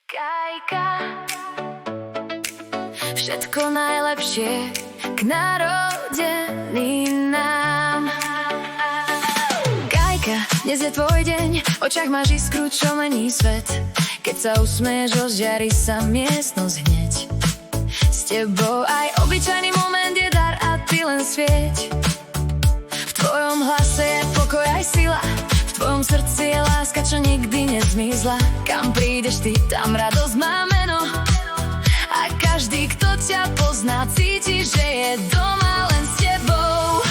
Kajka, všetko najlepšie k narodeninám. Kajka, dnes je tvoj deň, v očiach máš iskru, čo mení svet. Keď sa usmeješ, rozžiari sa miestnosť hneď. S tebou aj obyčajný moment je dar a ty len svieť. V tvojom hlase je pokoj aj sila, v tvojom srdci je láska, čo nikdy nezmizla. Kam prídeš ty, tam radosť má meno, a každý, kto ťa pozná, cíti, že je doma len s tebou.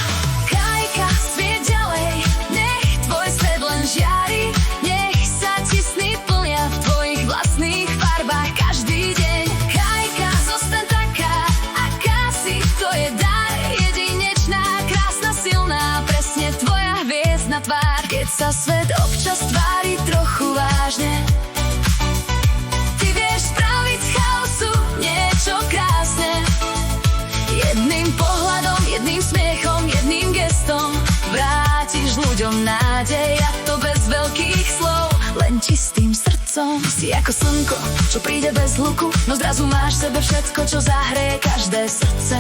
Kajka, svieť ďalej, nech tvoj svet len žiari, nech sa ti sny plnia v tvojich vlastných farbách každý deň. Kajka, zostaň taká, aká si, to je dar, jedinečná, krásna, silná, presne tvoja hviezdna tvár. Keď sa svet občas tvári trochu vážne, ty vieš spraviť z chaosu niečo krásne. Jedným pohľadom, jedným smiechom, jedným gestom vrátiš ľuďom nádej, a to bez veľkých slov, len čistým srdcom. Si ako slnko, čo príde bez hluku, no zrazu máš v sebe všetko, čo zahreje každé srdce.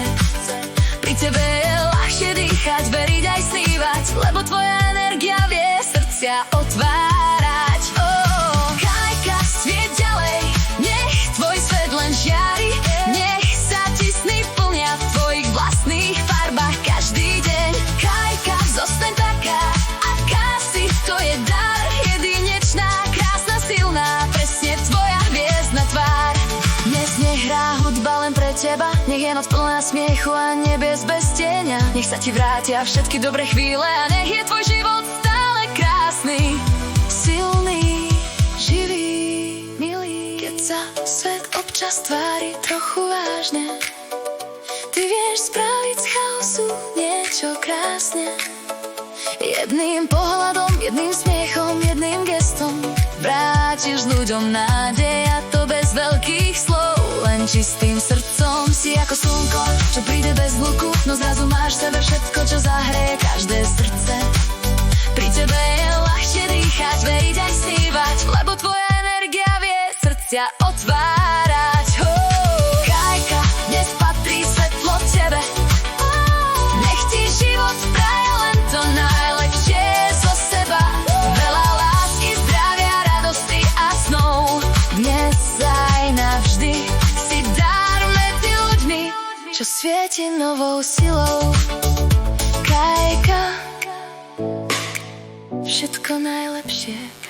Pri tebe je ľahšie dýchať, veriť aj snívať, lebo tvoja energia vie srdcia otvárať. Kajka, svieť ďalej, nech tvoj svet len žiari, nech sa ti sny plnia v tvojich vlastných farbách každý deň. Kajka, zostaň taká, aká si, to je dar, jedinečná, krásna, silná, presne tvoja hviezdna tvár. Dnes nehrá hudba len pre teba, nech je noc plná smiechu a nebies bez tieňa. Nech sa ti vrátia všetky dobré chvíle a nech je tvoj život stále krásny, silný, živý, milý. Keď sa svet občas tvári trochu vážne, ty vieš spraviť z chaosu niečo krásne. Jedným pohľadom, jedným smiechom, jedným gestom vrátiš ľuďom nádej, a to bez veľkých slov, len čistým srdcom. Si ako slnko, čo príde bez hluku, no zrazu máš v sebe všetko, čo zahreje každé srdce. Pri tebe je ľahšie dýchať, veriť aj snívať, lebo tvoja energia vie srdcia otvárať. Kajka, dnes patrí svetlo tebe, nech ti život praje len to najlepšie zo seba. Veľa lásky, zdravia, radosti a snov, dnes aj navždy si dar medzi ľuďmi, čo svieti novou silou. Kajka, všetko najlepšie